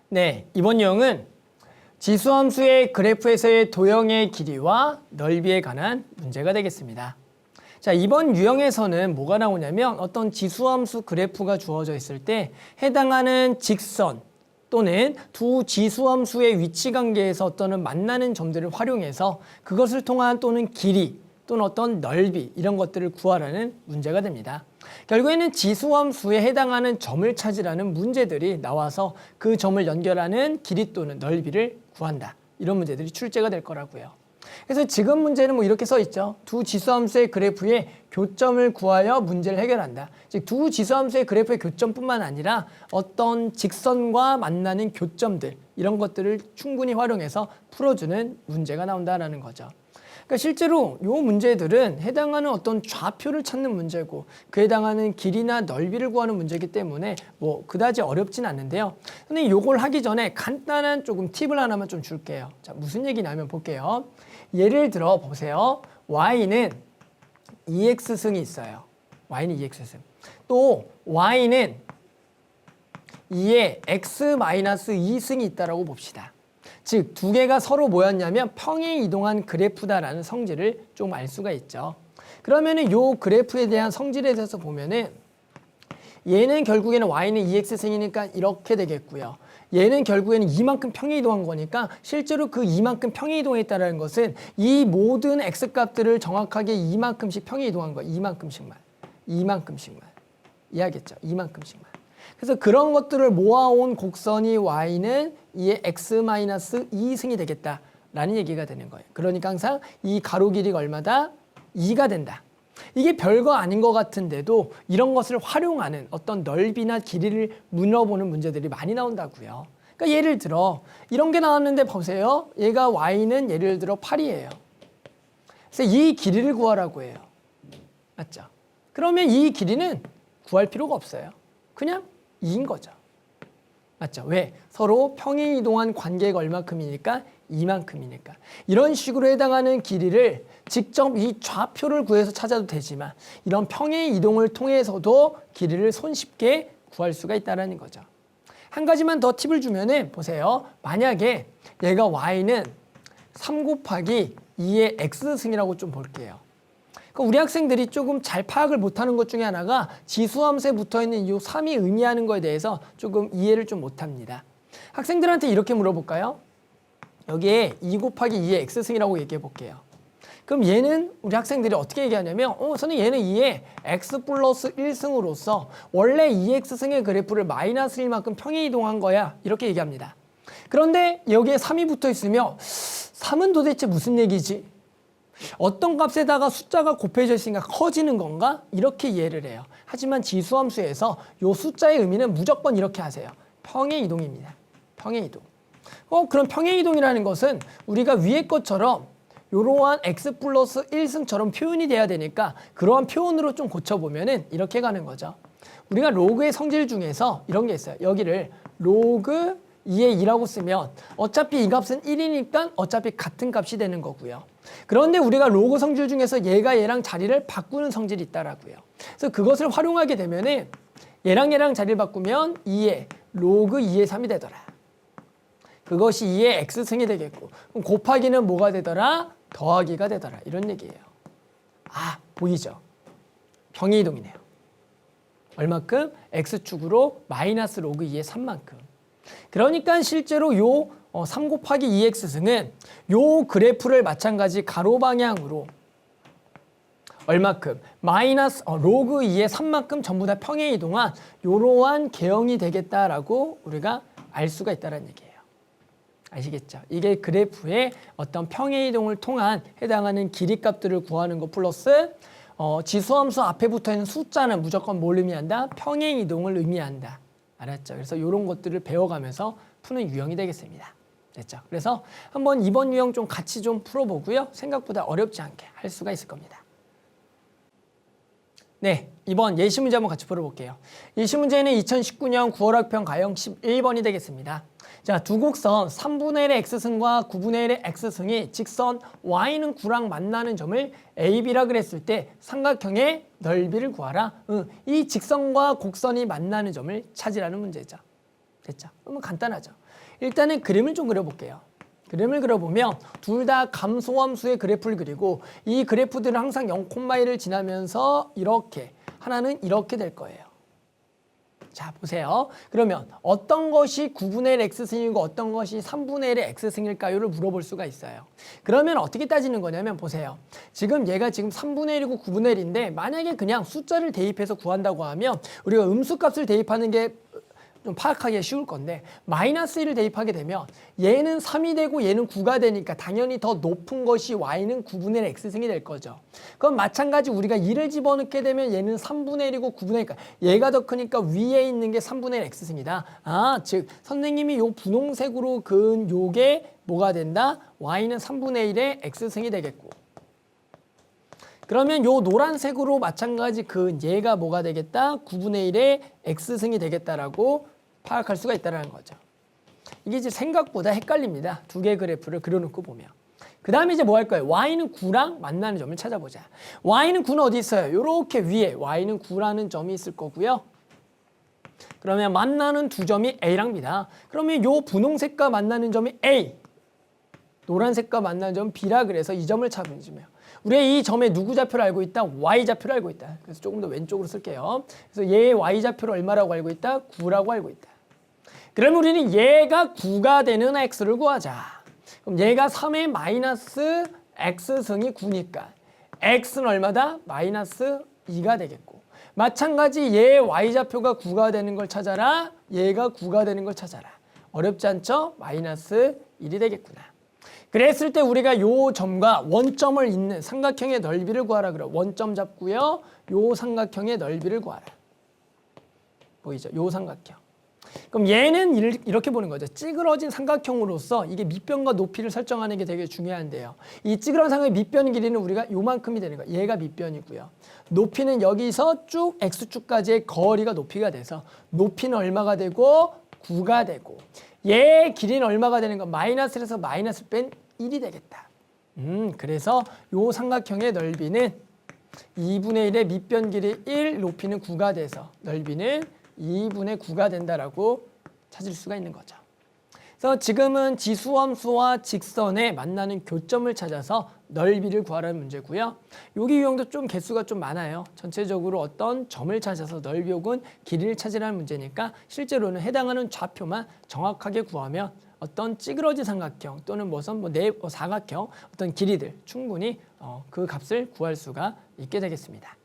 네, 이번 유형은 지수함수의 그래프에서의 도형의 길이와 넓이에 관한 문제가 되겠습니다. 자, 이번 유형에서는 뭐가 나오냐면 어떤 지수함수 그래프가 주어져 있을 때 해당하는 직선 또는 두 지수함수의 위치 관계에서 어떤 만나는 점들을 활용해서 그것을 통한 또는 길이 또는 어떤 넓이 이런 것들을 구하라는 문제가 됩니다. 결국에는 지수함수에 해당하는 점을 찾으라는 문제들이 나와서 그 점을 연결하는 길이 또는 넓이를 구한다. 이런 문제들이 출제가 될 거라고요. 그래서 지금 문제는 뭐 이렇게 써 있죠. 두 지수함수의 그래프의 교점을 구하여 문제를 해결한다. 즉 두 지수함수의 그래프의 교점뿐만 아니라 어떤 직선과 만나는 교점들 이런 것들을 충분히 활용해서 풀어주는 문제가 나온다라는 거죠. 그러니까 실제로 이 문제들은 해당하는 어떤 좌표를 찾는 문제고 그에 해당하는 길이나 넓이를 구하는 문제이기 때문에 뭐 그다지 어렵진 않는데요. 선생님 이걸 하기 전에 간단한 조금 팁을 하나만 좀 줄게요. 자, 무슨 얘기냐면 볼게요. 예를 들어 보세요. y는 2x승이 있어요. y는 2x승. 또 y는 2에 x-2승이 있다라고 봅시다. 즉, 두 개가 서로 뭐였냐면 평행 이동한 그래프다라는 성질을 좀 알 수가 있죠. 그러면은 요 그래프에 대한 성질에 대해서 보면은 얘는 결국에는 y는 2x승이니까 이렇게 되겠고요. 얘는 결국에는 이만큼 평행 이동한 거니까 실제로 그 이만큼 평행 이동했다는 것은 이 모든 x값들을 정확하게 이만큼씩 평행 이동한 거예요. 이만큼씩만. 이해하겠죠? 이만큼씩만. 그래서 그런 것들을 모아온 곡선이 y는 2의 x-2승이 되겠다라는 얘기가 되는 거예요. 그러니까 항상 이 가로 길이가 얼마다? 2가 된다. 이게 별거 아닌 것 같은데도 이런 것을 활용하는 어떤 넓이나 길이를 물어보는 문제들이 많이 나온다고요. 그러니까 예를 들어 이런 게 나왔는데 보세요. 얘가 y는 예를 들어 8이에요. 그래서 이 길이를 구하라고 해요. 맞죠? 그러면 이 길이는 구할 필요가 없어요. 그냥 2인 거죠. 맞죠? 왜? 서로 평행 이동한 관계가 얼마큼이니까? 이만큼이니까. 이런 식으로 해당하는 길이를 직접 이 좌표를 구해서 찾아도 되지만 이런 평행 이동을 통해서도 길이를 손쉽게 구할 수가 있다는 거죠. 한 가지만 더 팁을 주면은 보세요. 만약에 얘가 y는 3 곱하기 2의 x승이라고 좀 볼게요. 우리 학생들이 조금 잘 파악을 못하는 것 중에 하나가 지수함수에 붙어있는 이 3이 의미하는 거에 대해서 조금 이해를 좀 못합니다. 학생들한테 이렇게 물어볼까요? 여기에 2 곱하기 2의 x승이라고 얘기해 볼게요. 그럼 얘는 우리 학생들이 어떻게 얘기하냐면 선생님 얘는 2의 x 플러스 1승으로서 원래 2x승의 그래프를 마이너스 1만큼 평행 이동한 거야. 이렇게 얘기합니다. 그런데 여기에 3이 붙어 있으면 3은 도대체 무슨 얘기지? 어떤 값에다가 숫자가 곱해져 있으니까 커지는 건가? 이렇게 이해를 해요. 하지만 지수함수에서 이 숫자의 의미는 무조건 이렇게 하세요. 평행 이동입니다. 평행 이동. 그럼 평행 이동이라는 것은 우리가 위에 것처럼 이러한 x 플러스 1승처럼 표현이 돼야 되니까 그러한 표현으로 좀 고쳐보면은 이렇게 가는 거죠. 우리가 로그의 성질 중에서 이런 게 있어요. 여기를 로그 2의 2라고 쓰면 어차피 이 값은 1이니까 어차피 같은 값이 되는 거고요. 그런데 우리가 로그 성질 중에서 얘가 얘랑 자리를 바꾸는 성질이 있다라고요. 그래서 그것을 활용하게 되면은 얘랑 자리를 바꾸면 2의 로그 2의 3이 되더라. 그것이 2의 x승이 되겠고 그럼 곱하기는 뭐가 되더라? 더하기가 되더라. 이런 얘기예요. 아, 보이죠? 평행 이동이네요. 얼마큼? x축으로 마이너스 로그 2의 3만큼. 그러니까 실제로 요 3 곱하기 2x승은 요 그래프를 마찬가지 가로 방향으로 얼마큼? 마이너스 로그 2의 3만큼 전부 다 평행 이동한 이러한 개형이 되겠다라고 우리가 알 수가 있다는 얘기예요. 아시겠죠? 이게 그래프의 어떤 평행 이동을 통한 해당하는 길이 값들을 구하는 것 플러스 지수함수 앞에 붙어있는 숫자는 무조건 뭘 의미한다? 평행 이동을 의미한다. 알았죠? 그래서 이런 것들을 배워가면서 푸는 유형이 되겠습니다. 됐죠? 그래서 한번 이번 유형 좀 같이 좀 풀어보고요. 생각보다 어렵지 않게 할 수가 있을 겁니다. 네, 이번 예시 문제 한번 같이 풀어볼게요. 예시 문제는 2019년 9월 학평 가형 11번이 되겠습니다. 자, 두 곡선 3분의 1의 x승과 9분의 1의 x승이 직선 y는 9랑 만나는 점을 AB라 그랬을 때 삼각형의 넓이를 구하라. 이 직선과 곡선이 만나는 점을 찾으라는 문제죠. 됐죠? 그러면 간단하죠. 일단은 그림을 좀 그려볼게요. 그림을 그려보면 둘 다 감소함수의 그래프를 그리고 이 그래프들은 항상 0,1을 지나면서 이렇게 하나는 이렇게 될 거예요. 자 보세요. 그러면 어떤 것이 9분의 1 x승이고 어떤 것이 3분의 1의 x승일까요를 물어볼 수가 있어요. 그러면 어떻게 따지는 거냐면 보세요. 지금 얘가 지금 3분의 1이고 9분의 1인데 만약에 그냥 숫자를 대입해서 구한다고 하면 우리가 음수값을 대입하는 게 좀 파악하기가 쉬울 건데 마이너스 1을 대입하게 되면 얘는 3이 되고 얘는 9가 되니까 당연히 더 높은 것이 y는 9분의 1 x승이 될 거죠. 그럼 마찬가지 우리가 2를 집어넣게 되면 얘는 3분의 1이고 9분의 1이니까 얘가 더 크니까 위에 있는 게 3분의 1 x승이다. 아, 즉 선생님이 요 분홍색으로 그은 요게 뭐가 된다? y는 3분의 1의 x승이 되겠고 그러면 요 노란색으로 마찬가지 그은 얘가 뭐가 되겠다? 9분의 1의 x승이 되겠다라고 파악할 수가 있다는 거죠. 이게 이제 생각보다 헷갈립니다. 두 개의 그래프를 그려놓고 보면. 그 다음에 이제 뭐 할 거예요? y는 9랑 만나는 점을 찾아보자. y는 9는 어디 있어요? 요렇게 위에 y는 9라는 점이 있을 거고요. 그러면 만나는 두 점이 a랑 b다. 그러면 요 분홍색과 만나는 점이 a, 노란색과 만나는 점은 b라 그래서 이 점을 찾으면 우리가 이 점에 누구 좌표를 알고 있다? y좌표를 알고 있다. 그래서 조금 더 왼쪽으로 쓸게요. 그래서 얘의 y좌표를 얼마라고 알고 있다? 9라고 알고 있다. 그럼 우리는 얘가 9가 되는 x를 구하자. 그럼 얘가 3의 마이너스 x승이 9니까 x는 얼마다? 마이너스 2가 되겠고 마찬가지 얘의 y좌표가 9가 되는 걸 찾아라. 얘가 9가 되는 걸 찾아라. 어렵지 않죠? 마이너스 1이 되겠구나. 그랬을 때 우리가 요 점과 원점을 잇는 삼각형의 넓이를 구하라 그래. 원점 잡고요. 요 삼각형의 넓이를 구하라. 보이죠? 요 삼각형. 그럼 얘는 이렇게 보는 거죠. 찌그러진 삼각형으로서 이게 밑변과 높이를 설정하는 게 되게 중요한데요. 이 찌그러진 삼각형의 밑변 길이는 우리가 요만큼이 되는 거예요. 얘가 밑변이고요. 높이는 여기서 쭉 x축까지의 거리가 높이가 돼서 높이는 얼마가 되고 9가 되고 얘의 길이는 얼마가 되는 거? 마이너스에서 마이너스 뺀 1이 되겠다. 그래서 요 삼각형의 넓이는 2분의 1의 밑변 길이 1, 높이는 9가 돼서 넓이는 2분의 9가 된다라고 찾을 수가 있는 거죠. 그래서 지금은 지수함수와 직선에 만나는 교점을 찾아서 넓이를 구하라는 문제고요. 여기 유형도 좀 개수가 좀 많아요. 전체적으로 어떤 점을 찾아서 넓이 혹은 길이를 찾으라는 문제니까 실제로는 해당하는 좌표만 정확하게 구하면 어떤 찌그러진 삼각형 또는 무슨 사각형 어떤 길이들 충분히 그 값을 구할 수가 있게 되겠습니다.